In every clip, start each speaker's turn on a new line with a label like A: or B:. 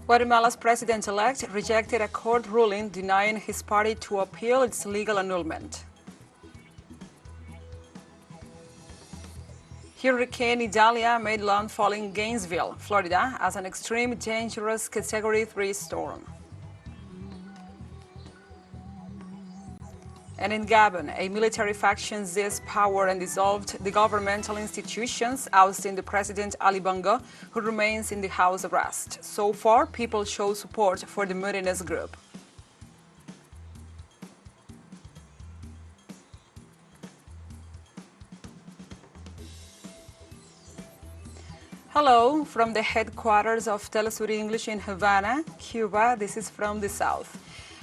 A: Guatemala's president-elect rejected a court ruling denying his party to appeal its legal annulment. Hurricane Idalia made landfall in Gainesville, Florida, as an extreme dangerous Category 3 storm. And in Gabon, a military faction seized power and dissolved the governmental institutions, ousting the president Ali Bongo, who remains in the house arrest. So far, people show support for the mutinous group. Hello, from the headquarters of TeleSUR English in Havana, Cuba. This is From the South.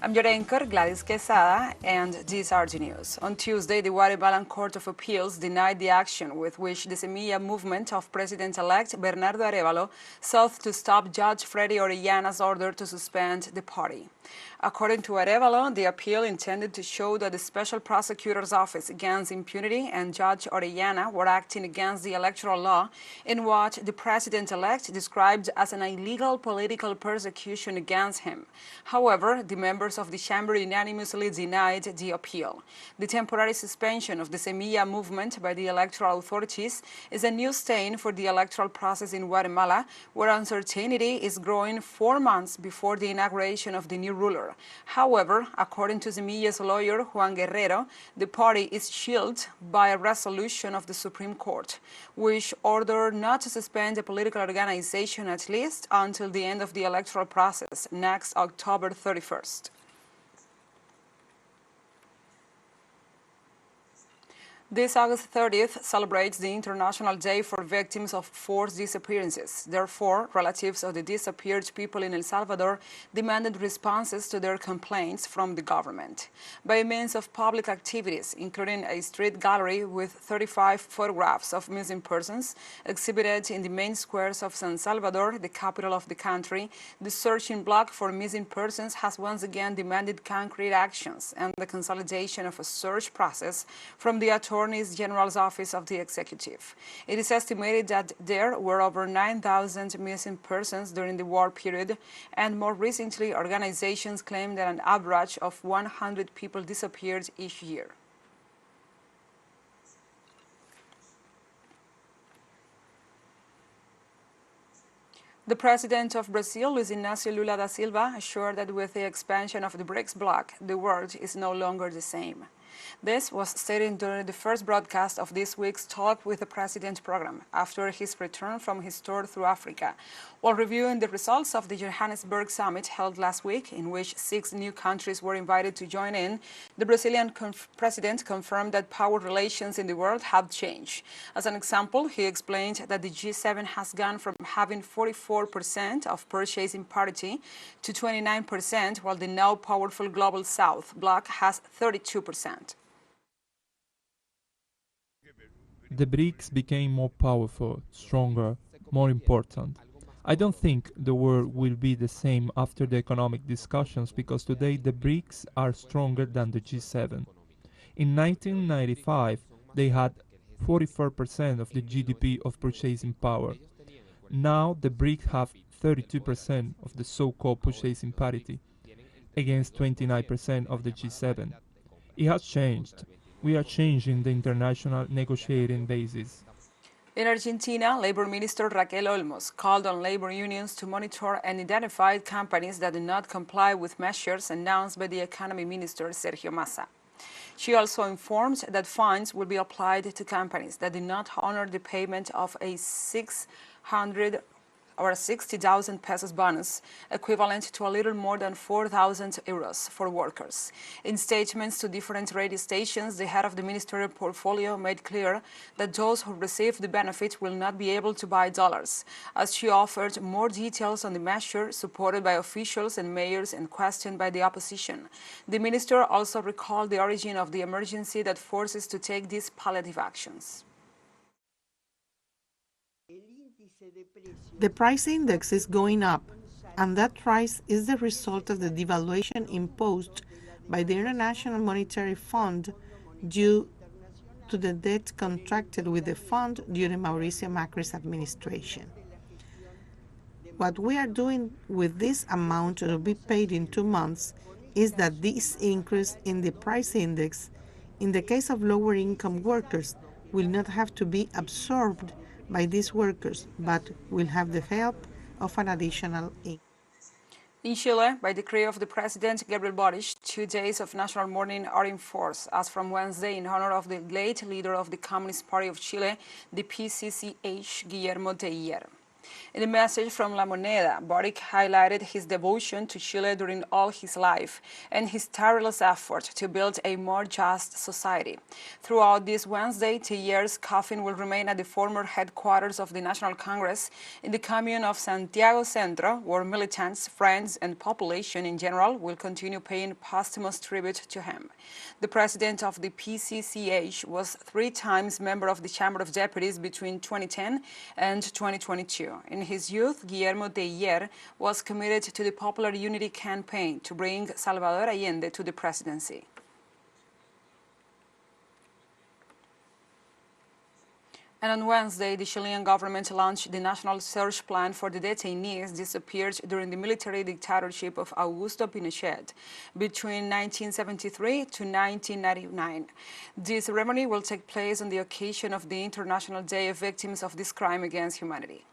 A: I'm your anchor, Gladys Quesada, and these are the news. On Tuesday, the Guatemalan Court of Appeals denied the action with which the Semilla movement of President-elect Bernardo Arévalo sought to stop Judge Freddy Orellana's order to suspend the party. According to Arévalo, the appeal intended to show that the Special Prosecutor's Office Against Impunity and Judge Orellana were acting against the electoral law in what the president-elect described as an illegal political persecution against him. However, the members of the chamber unanimously denied the appeal. The temporary suspension of the Semilla movement by the electoral authorities is a new stain for the electoral process in Guatemala, where uncertainty is growing 4 months before the inauguration of the new ruler. However, according to Semilla's lawyer, Juan Guerrero, the party is shielded by a resolution of the Supreme Court, which ordered not to suspend a political organization at least until the end of the electoral process next October 31st. This August 30th celebrates the International Day for Victims of Forced Disappearances. Therefore, relatives of the disappeared people in El Salvador demanded responses to their complaints from the government. By means of public activities, including a street gallery with 35 photographs of missing persons exhibited in the main squares of San Salvador, the capital of the country, the searching bloc for missing persons has once again demanded concrete actions and the consolidation of a search process from the Attorney General's Office of the Executive. It is estimated that there were over 9,000 missing persons during the war period, and more recently, organizations claim that an average of 100 people disappeared each year. The president of Brazil, Luiz Inácio Lula da Silva, assured that with the expansion of the BRICS bloc, the world is no longer the same. This was stated during the first broadcast of this week's Talk with the President program after his return from his tour through Africa, while reviewing the results of the Johannesburg summit held last week, in which 6 new countries were invited to join in. The Brazilian president confirmed that power relations in the world have changed. As an example, he explained that the G7 has gone from having 44% of purchasing parity to 29%, while the now powerful Global South bloc has 32%.
B: The BRICS became more powerful, stronger, more important. I don't think the world will be the same after the economic discussions, because today the BRICS are stronger than the G7. In 1995, they had 44% of the GDP of purchasing power. Now the BRICS have 32% of the so-called purchasing parity, against 29% of the G7. It has changed. We are changing the international negotiating basis.
A: In Argentina, Labor Minister Raquel Olmos called on labor unions to monitor and identify companies that do not comply with measures announced by the Economy Minister Sergio Massa. She also informed that fines will be applied to companies that do not honor the payment of a 60,000 pesos bonus, equivalent to a little more than 4,000 euros for workers. In statements to different radio stations, the head of the ministerial portfolio made clear that those who receive the benefit will not be able to buy dollars, as she offered more details on the measure supported by officials and mayors and questioned by the opposition. The minister also recalled the origin of the emergency that forces to take these palliative actions.
C: The price index is going up, and that rise is the result of the devaluation imposed by the International Monetary Fund due to the debt contracted with the fund during Mauricio Macri's administration. What we are doing with this amount to be paid in 2 months is that this increase in the price index, in the case of lower income workers, will not have to be absorbed by these workers, but will have the help of an additional income.
A: In Chile, by decree of the President Gabriel Boric, 2 days of national mourning are in force as from Wednesday in honor of the late leader of the Communist Party of Chile, the PCCH, Guillermo Teillier. In a message from La Moneda, Boric highlighted his devotion to Chile during all his life and his tireless effort to build a more just society. Throughout this Wednesday, Teillier's coffin will remain at the former headquarters of the National Congress in the commune of Santiago Centro, where militants, friends, and population in general will continue paying posthumous tribute to him. The president of the PCCH was 3 times member of the Chamber of Deputies between 2010 and 2022. In his youth, Guillermo Teillier was committed to the Popular Unity campaign to bring Salvador Allende to the presidency. And on Wednesday, the Chilean government launched the National Search Plan for the detainees disappeared during the military dictatorship of Augusto Pinochet between 1973 to 1999. This ceremony will take place on the occasion of the International Day of Victims of this Crime Against Humanity.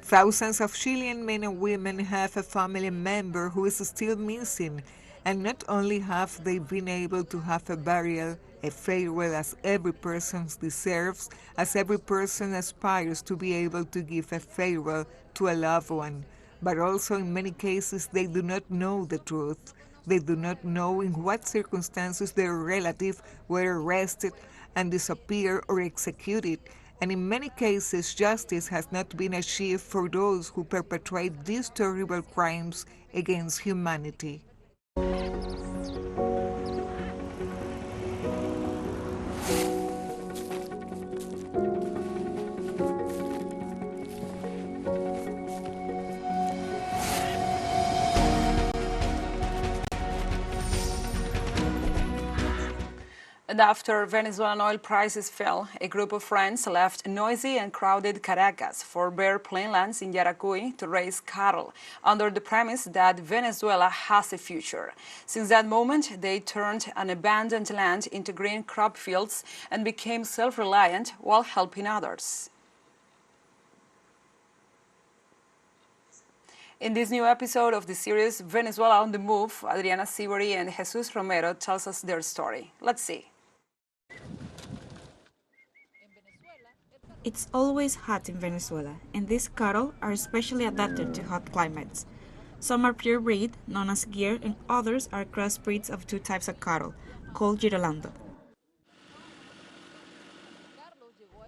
D: Thousands of Chilean men and women have a family member who is still missing, and not only have they been able to have a burial, a farewell as every person deserves, as every person aspires to be able to give a farewell to a loved one, but also in many cases they do not know the truth. They do not know in what circumstances their relative were arrested and disappeared or executed. And in many cases, justice has not been achieved for those who perpetrate these terrible crimes against humanity.
A: And after Venezuelan oil prices fell, a group of friends left noisy and crowded Caracas for bare plainlands in Yaracuy to raise cattle, under the premise that Venezuela has a future. Since that moment, they turned an abandoned land into green crop fields and became self-reliant while helping others. In this new episode of the series Venezuela on the Move, Adriana Sibori and Jesus Romero tells us their story. Let's see.
E: It's always hot in Venezuela, and these cattle are especially adapted to hot climates. Some are pure breed, known as Gyr, and others are crossbreeds of 2 types of cattle, called Girolando.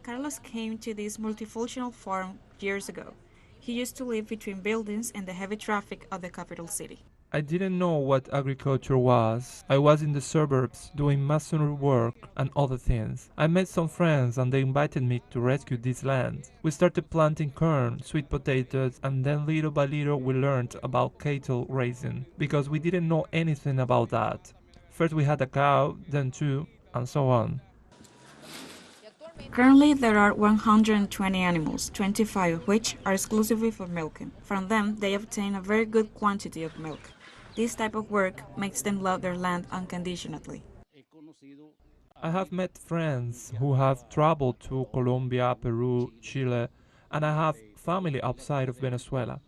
E: Carlos came to this multifunctional farm years ago. He used to live between buildings and the heavy traffic of the capital city.
B: I didn't know what agriculture was. I was in the suburbs doing masonry work and other things. I met some friends and they invited me to rescue this land. We started planting corn, sweet potatoes, and then little by little we learned about cattle raising, because we didn't know anything about that. First we had a cow, then 2, and so on.
E: Currently, there are 120 animals, 25 of which are exclusively for milking. From them, they obtain a very good quantity of milk. This type of work makes them love their land unconditionally.
B: I have met friends who have traveled to Colombia, Peru, Chile, and I have family outside of Venezuela.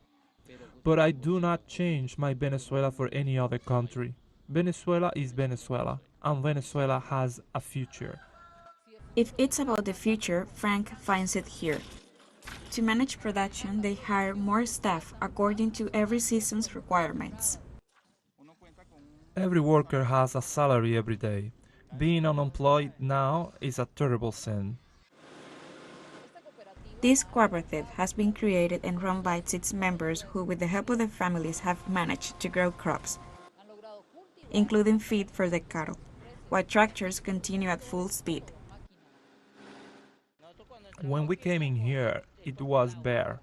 B: But I do not change my Venezuela for any other country. Venezuela is Venezuela, and Venezuela has a future.
E: If it's about the future, Frank finds it here. To manage production, they hire more staff according to every season's requirements.
B: Every worker has a salary every day. Being unemployed now is a terrible sin.
E: This cooperative has been created and run by its members who, with the help of their families, have managed to grow crops, including feed for the cattle, while tractors continue at full speed.
B: When we came in here, it was bare.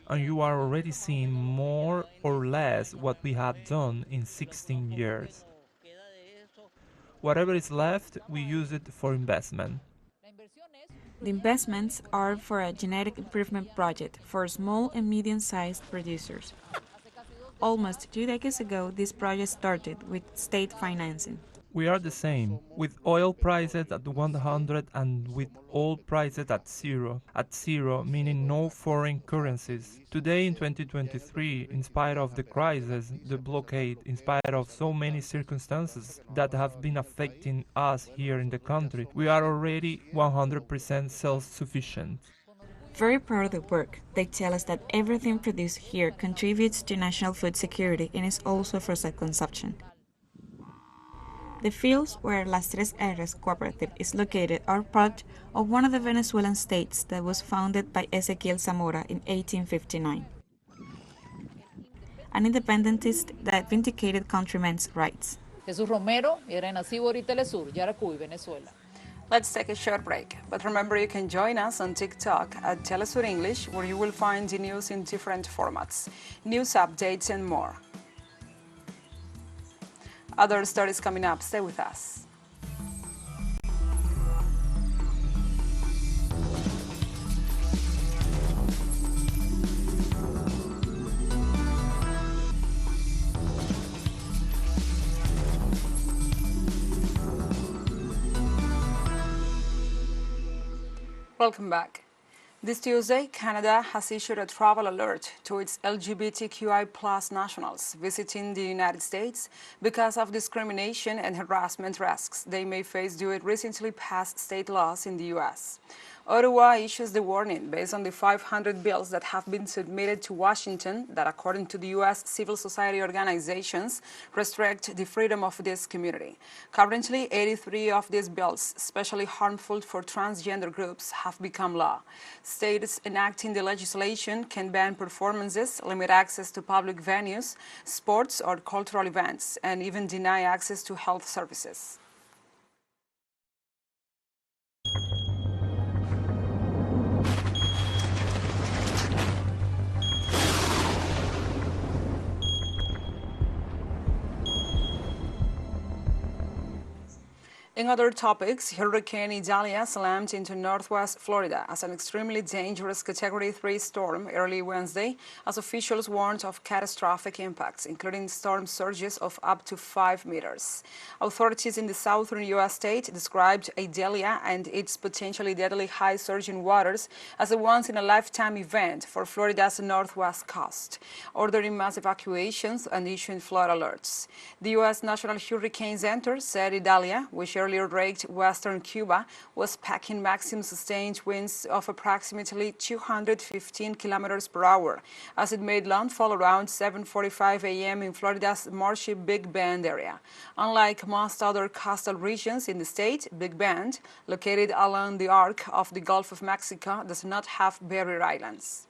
B: And you are already seeing more or less what we have done in 16 years. Whatever is left, we use it for investment.
E: The investments are for a genetic improvement project for small and medium-sized producers. Almost 2 decades ago, this project started with state financing.
B: We are the same, with oil prices at 100 and with oil prices at zero. At zero, meaning no foreign currencies. Today in 2023, in spite of the crisis, the blockade, in spite of so many circumstances that have been affecting us here in the country, we are already 100% self-sufficient.
E: Very proud of the work. They tell us that everything produced here contributes to national food security and is also for self-consumption. The fields where Las Tres R's cooperative is located are part of one of the Venezuelan states that was founded by Ezequiel Zamora in 1859, an independentist that vindicated countrymen's rights.
F: Jesús Romero era nacido en TeleSUR, Yaracuy, Venezuela.
A: Let's take a short break, but remember you can join us on TikTok at TeleSUR English, where you will find the news in different formats, news updates and more. Other stories coming up. Stay with us. Welcome back. This Tuesday, Canada has issued a travel alert to its LGBTQI+ nationals visiting the United States because of discrimination and harassment risks they may face due to recently passed state laws in the U.S. Ottawa issues the warning based on the 500 bills that have been submitted to Washington that, according to the U.S. civil society organizations, restrict the freedom of this community. Currently, 83 of these bills, especially harmful for transgender groups, have become law. States enacting the legislation can ban performances, limit access to public venues, sports or cultural events, and even deny access to health services. In other topics, Hurricane Idalia slammed into northwest Florida as an extremely dangerous Category 3 storm early Wednesday, as officials warned of catastrophic impacts, including storm surges of up to 5 meters. Authorities in the southern U.S. state described Idalia and its potentially deadly high surging waters as a once-in-a-lifetime event for Florida's northwest coast, ordering mass evacuations and issuing flood alerts. The U.S. National Hurricane Center said Idalia, which earlier raked western Cuba, was packing maximum sustained winds of approximately 215 kilometers per hour as it made landfall around 7:45 a.m. in Florida's marshy Big Bend area. Unlike most other coastal regions in the state, Big Bend, located along the arc of the Gulf of Mexico, does not have barrier islands.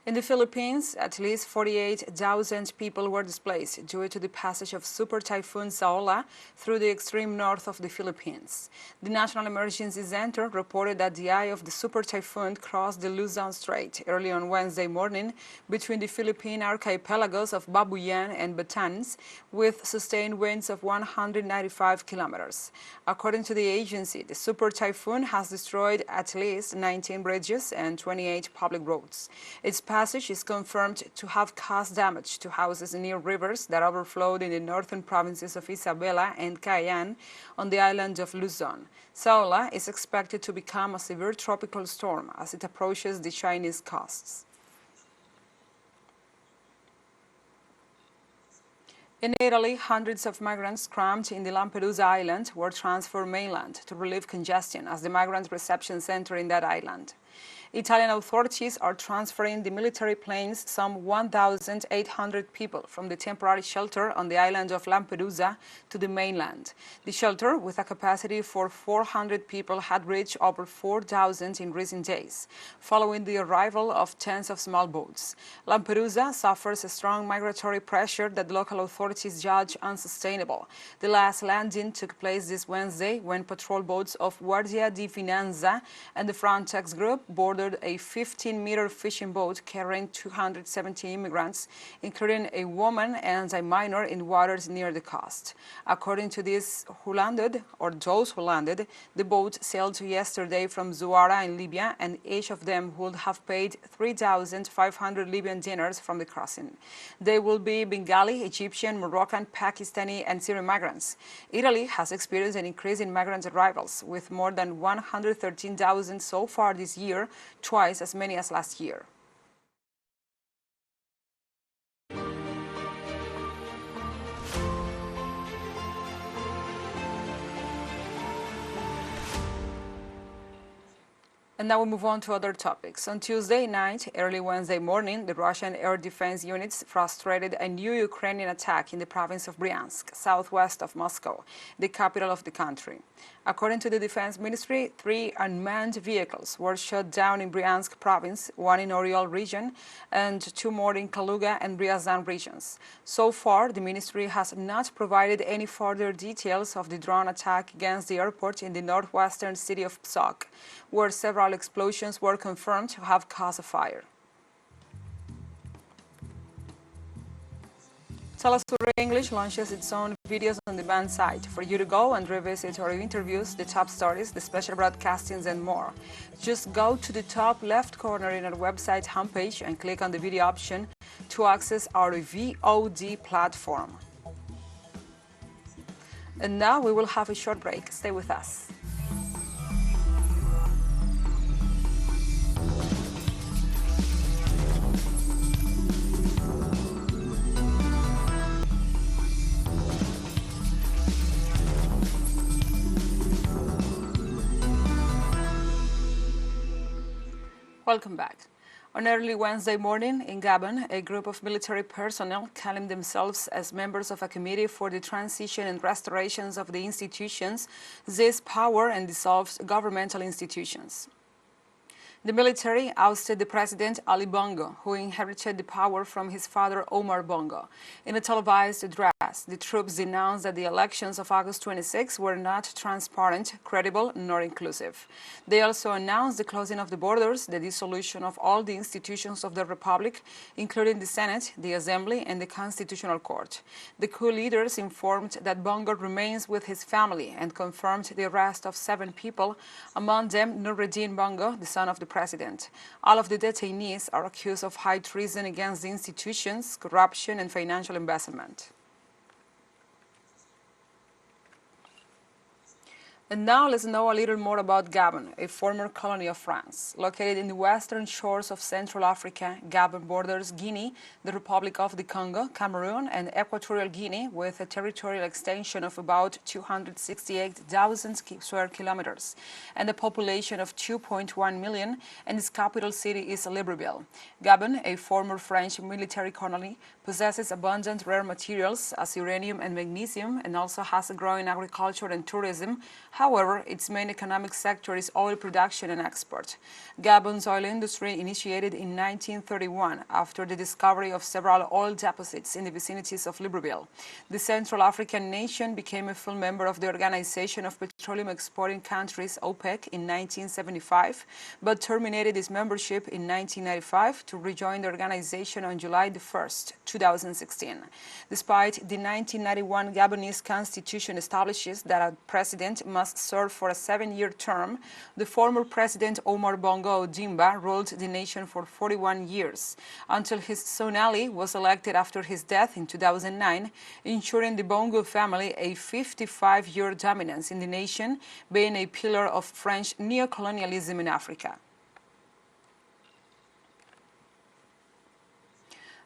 A: In the Philippines, at least 48,000 people were displaced due to the passage of Super Typhoon Saola through the extreme north of the Philippines. The National Emergency Center reported that the eye of the Super Typhoon crossed the Luzon Strait early on Wednesday morning between the Philippine archipelagos of Babuyan and Batanes, with sustained winds of 195 kilometers. According to the agency, the Super Typhoon has destroyed at least 19 bridges and 28 public roads. Its passage is confirmed to have caused damage to houses near rivers that overflowed in the northern provinces of Isabela and Cayenne on the island of Luzon. Saola is expected to become a severe tropical storm as it approaches the Chinese coasts. In Italy, hundreds of migrants cramped in the Lampedusa island were transferred mainland to relieve congestion as the migrant reception center in that island. Italian authorities are transferring the military planes some 1,800 people from the temporary shelter on the island of Lampedusa to the mainland. The shelter, with a capacity for 400 people, had reached over 4,000 in recent days, following the arrival of tens of small boats. Lampedusa suffers a strong migratory pressure that local authorities judge unsustainable. The last landing took place this Wednesday when patrol boats of Guardia di Finanza and the Frontex group boarded boarded a 15-meter fishing boat carrying 270 immigrants, including a woman and a minor, in waters near the coast. According to those who landed, the boat sailed yesterday from Zuara in Libya, and each of them would have paid 3,500 Libyan dinars from the crossing. They will be Bengali, Egyptian, Moroccan, Pakistani, and Syrian migrants. Italy has experienced an increase in migrant arrivals, with more than 113,000 so far this year, twice as many as last year. And now we move on to other topics. On Tuesday night, early Wednesday morning, the Russian air defense units frustrated a new Ukrainian attack in the province of Bryansk, southwest of Moscow, the capital of the country. According to the Defense Ministry, 3 unmanned vehicles were shot down in Bryansk province, 1 in Oriol region, and 2 more in Kaluga and Ryazan regions. So far, the ministry has not provided any further details of the drone attack against the airport in the northwestern city of Pskov, where several explosions were confirmed to have caused a fire. TeleSUR English launches its own videos on demand site for you to go and revisit our interviews, the top stories, the special broadcastings, and more. Just go to the top left corner in our website homepage and click on the video option to access our VOD platform. And now we will have a short break. Stay with us. Welcome back. On early Wednesday morning in Gabon, a group of military personnel calling themselves as members of a committee for the transition and restorations of the institutions seized power and dissolved governmental institutions. The military ousted the president Ali Bongo, who inherited the power from his father Omar Bongo. In a televised address, the troops denounced that the elections of August 26 were not transparent, credible, nor inclusive. They also announced the closing of the borders, the dissolution of all the institutions of the republic, including the Senate, the Assembly, and the Constitutional Court. The coup leaders informed that Bongo remains with his family and confirmed the arrest of 7 people, among them Nureddin Bongo, the son of the president. All of the detainees are accused of high treason against the institutions, corruption, and financial embezzlement. And now let's know a little more about Gabon, a former colony of France. Located in the western shores of Central Africa, Gabon borders Guinea, the Republic of the Congo, Cameroon, and Equatorial Guinea, with a territorial extension of about 268,000 square kilometers and a population of 2.1 million, and its capital city is Libreville. Gabon, a former French military colony, possesses abundant rare materials as uranium and magnesium, and also has a growing agriculture and tourism. However, its main economic sector is oil production and export. Gabon's oil industry initiated in 1931 after the discovery of several oil deposits in the vicinities of Libreville. The Central African nation became a full member of the Organization of Petroleum Exporting Countries, OPEC, in 1975, but terminated its membership in 1995 to rejoin the organization on July 1st, 2016. Despite the 1991 Gabonese constitution establishes that a president must serve for a 7-year term, the former president Omar Bongo Ondimba ruled the nation for 41 years, until his son Ali was elected after his death in 2009, ensuring the Bongo family a 55-year dominance in the nation, being a pillar of French neocolonialism in Africa.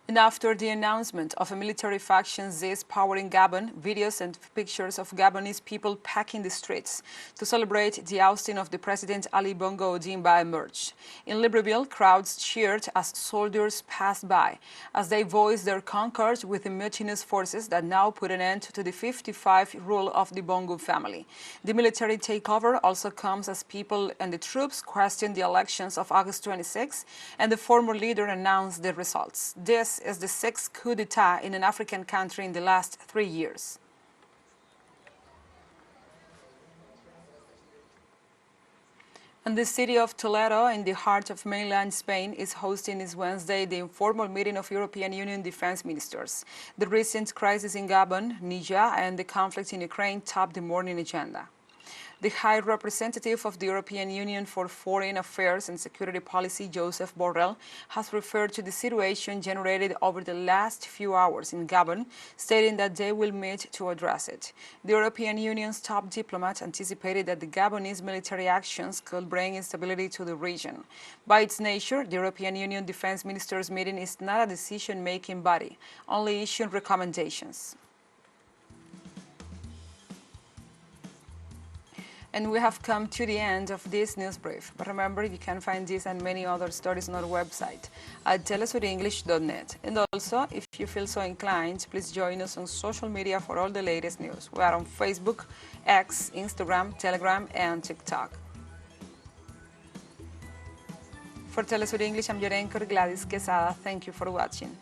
A: And after the announcement of a military faction seized power in Gabon, videos and pictures of Gabonese people packing the streets to celebrate the ousting of the president Ali Bongo Ondimba emerged. In Libreville, crowds cheered as soldiers passed by, as they voiced their concord with the mutinous forces that now put an end to the 55 rule of the Bongo family. The military takeover also comes as people and the troops questioned the elections of August 26, and the former leader announced the results. This is the 6th coup d'etat in an African country in the last 3 years. And the city of Toledo, in the heart of mainland Spain, is hosting this Wednesday the informal meeting of European Union defense ministers. The recent crisis in Gabon, Niger, and the conflict in Ukraine topped the morning agenda. The High Representative of the European Union for Foreign Affairs and Security Policy, Josep Borrell, has referred to the situation generated over the last few hours in Gabon, stating that they will meet to address it. The European Union's top diplomat anticipated that the Gabonese military actions could bring instability to the region. By its nature, the European Union Defense Ministers' meeting is not a decision-making body, only issuing recommendations. And we have come to the end of this news brief. But remember, you can find this and many other stories on our website at telesurenglish.net. And also, if you feel so inclined, please join us on social media for all the latest news. We are on Facebook, X, Instagram, Telegram, and TikTok. For TeleSUR English, I'm your anchor, Gladys Quesada. Thank you for watching.